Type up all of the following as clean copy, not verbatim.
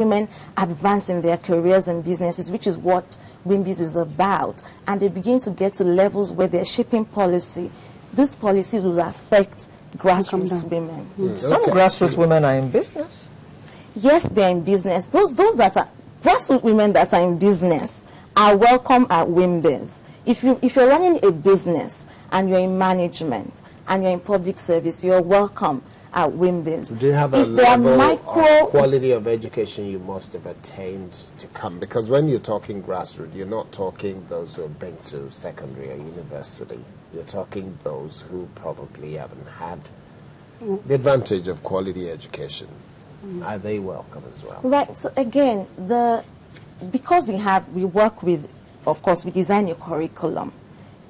women advance in their careers and businesses, which is what WIMBIZ is about, and they begin to get to levels where they're shaping policy, this policy will affect grassroots women. Some grassroots women are in business. Yes, they're in business. Those that are grassroots women that are in business are welcome at WIMBIZ. If you're running a business and you're in management and you're in public service, you're welcome at WIMBIZ. Do you have a level of quality of education you must have attained to come? Because when you're talking grassroots, you're not talking those who have been to secondary or university. You're talking those who probably haven't had the advantage of quality education. Are they welcome as well? Right. So again, because we work with, of course, we design a curriculum.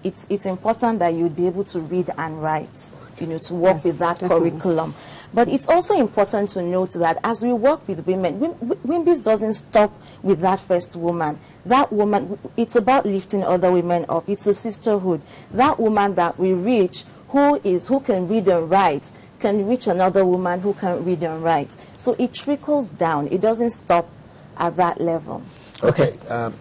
It's important that you'd be able to read and write, to work with that curriculum. But it's also important to note that as we work with women, WIMBIZ doesn't stop with that first woman. That woman, it's about lifting other women up. It's a sisterhood. That woman that we reach, who can read and write, can reach another woman who can read and write. So it trickles down. It doesn't stop at that level. Okay.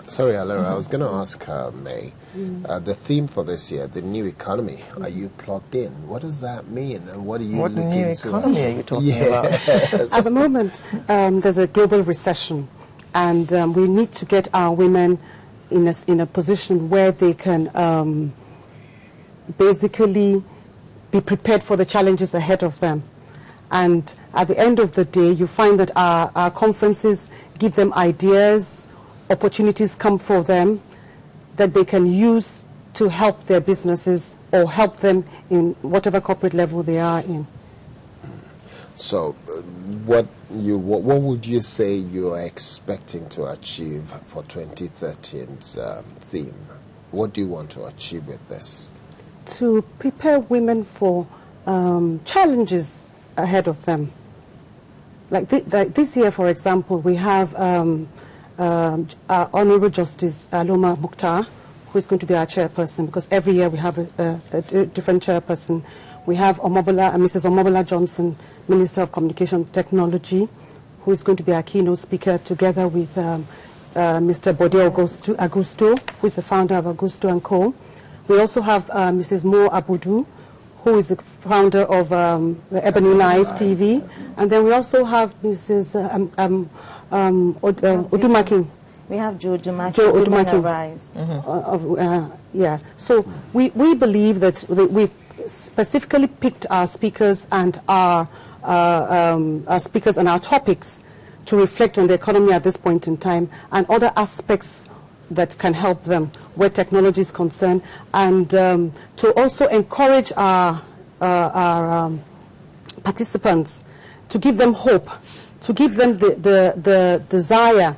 Sorry, Alera, I was going to ask May. The theme for this year, the new economy, are you plugged in? What does that mean, and what are you looking to? What new economy are you talking about? At the moment, there's a global recession, and we need to get our women in a position where they can basically be prepared for the challenges ahead of them. And at the end of the day, you find that our conferences give them ideas, opportunities come for them that they can use to help their businesses or help them in whatever corporate level they are in. So what would you say you are expecting to achieve for 2013's theme? What do you want to achieve with this? To prepare women for challenges ahead of them. Like this year, for example, we have Honorable Justice Aloma Mukhtar, who is going to be our chairperson, because every year we have a different chairperson. We have Mrs. Omobola Johnson, Minister of Communication Technology, who is going to be our keynote speaker, together with Mr. Bode Augusto, who is the founder of Augusto & Co. We also have Mrs. Mo Abudu, who is the founder of the Ebony Live TV. Yes. And then we also have Mrs. Odumaki. We have Joe Odumaki. Yeah. So we believe that we've specifically picked our speakers and our topics to reflect on the economy at this point in time and other aspects that can help them where technology is concerned, and to also encourage our participants, to give them hope, to give them the desire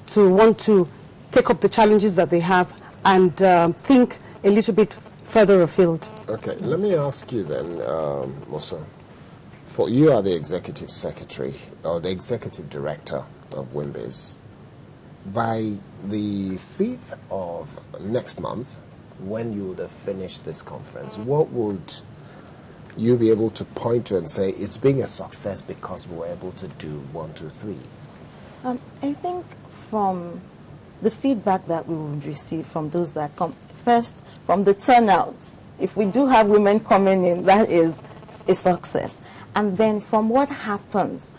to want to take up the challenges that they have and think a little bit further afield. Okay, let me ask you then, Musa, for you are the executive secretary or the executive director of WIMBIZ. By the 5th of next month, when you would have finished this conference, what would you be able to point to and say it's being a success because we were able to do 1, 2, 3? I think from the feedback that we would receive from those that come, first from the turnout, if we do have women coming in, that is a success. And then from what happens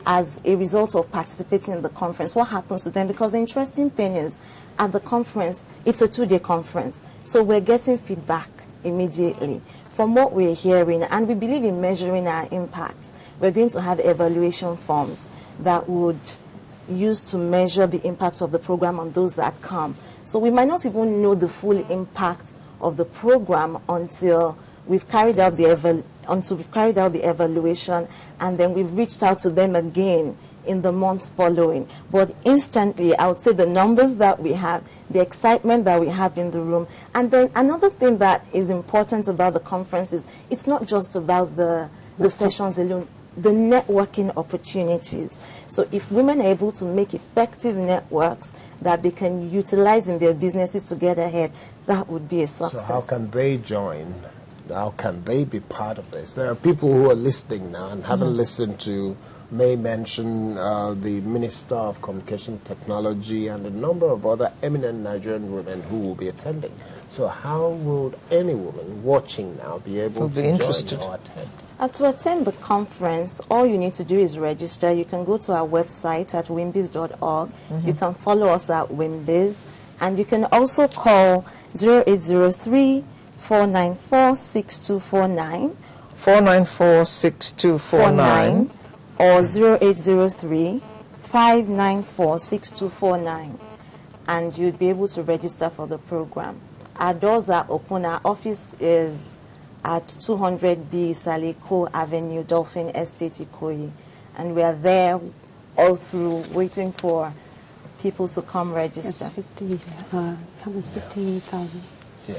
as a result of participating in the conference, what happens to them? Because the interesting thing is, at the conference, it's a 2-day conference, so we're getting feedback immediately from what we're hearing, and we believe in measuring our impact. We're going to have evaluation forms that would use to measure the impact of the program on those that come. So we might not even know the full impact of the program until we've carried out the evaluation, and then we've reached out to them again in the months following. But instantly, I would say the numbers that we have, the excitement that we have in the room. And then another thing that is important about the conference is it's not just about the sessions alone, the networking opportunities. So if women are able to make effective networks that they can utilize in their businesses to get ahead, that would be a success. So how can they join? How can they be part of this? There are people who are listening now and haven't listened to may mention the Minister of Communication Technology and a number of other eminent Nigerian women who will be attending. So how would any woman watching now be able to join or attend? To attend the conference, all you need to do is register. You can go to our website at wimbiz.org. You can follow us at WIMBIZ. And you can also call 0803 494 6249. 494 6249. Or 0803 594 6249. And you'd be able to register for the program. Our doors are open. Our office is at 200B Saliko Avenue, Dolphin Estate, Ikoyi. And we are there all through waiting for people to come register. It's 50,000. Yeah.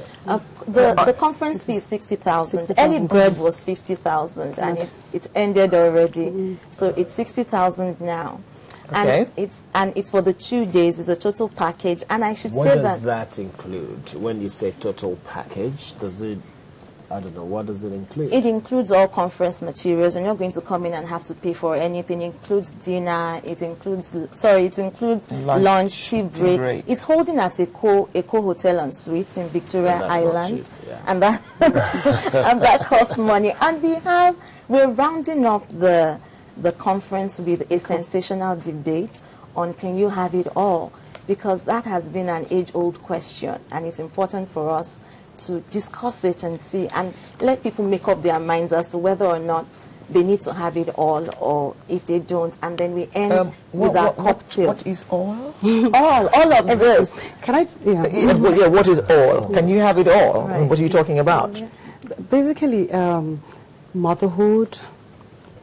The conference fee is 60,000. Early bird was 50,000, and it ended already. So it's 60,000 now. Okay. And it's for the 2 days. It's a total package. And I should What say does that include? When you say total package, does it, I don't know, what does it include? It includes all conference materials. You're not going to come in and have to pay for anything. It includes dinner. It includes lunch, tea break. It's holding at Eco Hotel and Suites in Victoria Island, and that and that costs money. And we're rounding up the conference with a sensational debate on can you have it all, because that has been an age-old question, and it's important for us to discuss it and see and let people make up their minds as to whether or not they need to have it all, or if they don't, and then we end with our cocktail. What is all? all of this. Can I? Yeah, what is all? Can you have it all? Right. What are you talking about? Basically, motherhood,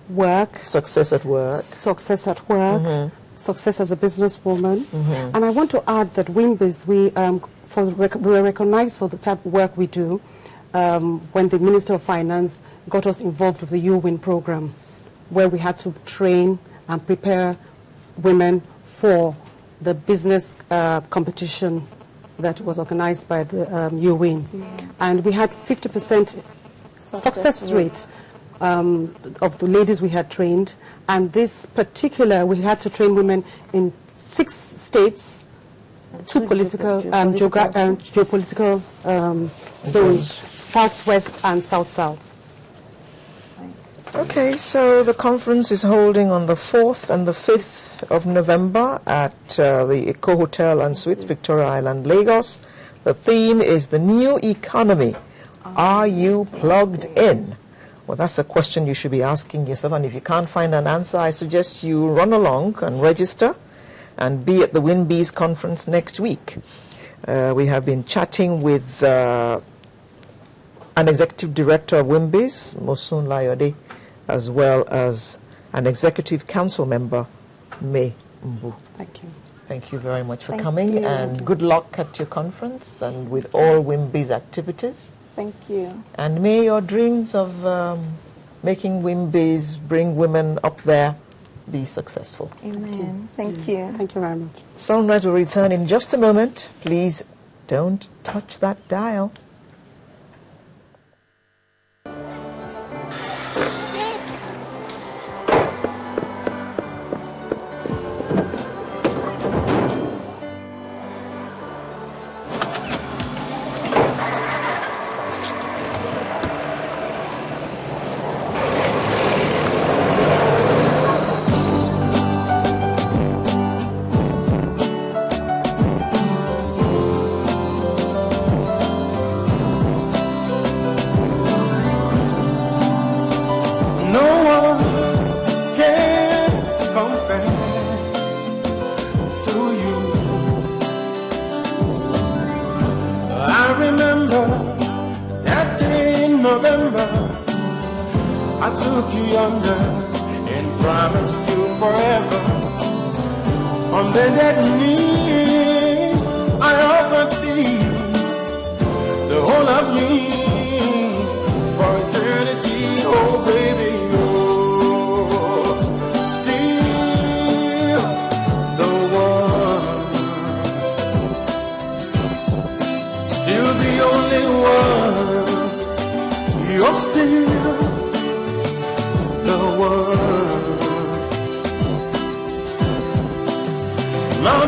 work, Success at work. success at work, success as a businesswoman. And I want to add that WIMBIZ, we are recognized for the type of work we do when the Minister of Finance got us involved with the UWIN program, where we had to train and prepare women for the business competition that was organized by the UWIN. And we had 50% success rate of the ladies we had trained. And this particular, we had to train women in 6 states, 2 political geopolitical zones, southwest and south-south. Okay, so the conference is holding on the 4th and the 5th of November at the Eco Hotel and Suites, Victoria Island, Lagos. The theme is the new economy. Are you plugged in? Well, that's a question you should be asking yourself, and if you can't find an answer, I suggest you run along and register and be at the WIMBIZ conference next week. We have been chatting with an executive director of WIMBIZ, Mosun Layode, as well as an executive council member, May Mbu. Thank you. Thank you very much for Thank coming, you. and good luck at your conference and with all WIMBIZ activities. Thank you. And may your dreams of making WIMBIZ bring women up there be successful. Amen. Thank you. Thank you very much. Sunrise will return in just a moment. Please don't touch that dial. I took you under and promised you forever. On bended knees, I offered thee the whole of me for eternity. Oh, baby, you're still the one, still the only one. You're still the one. Lord,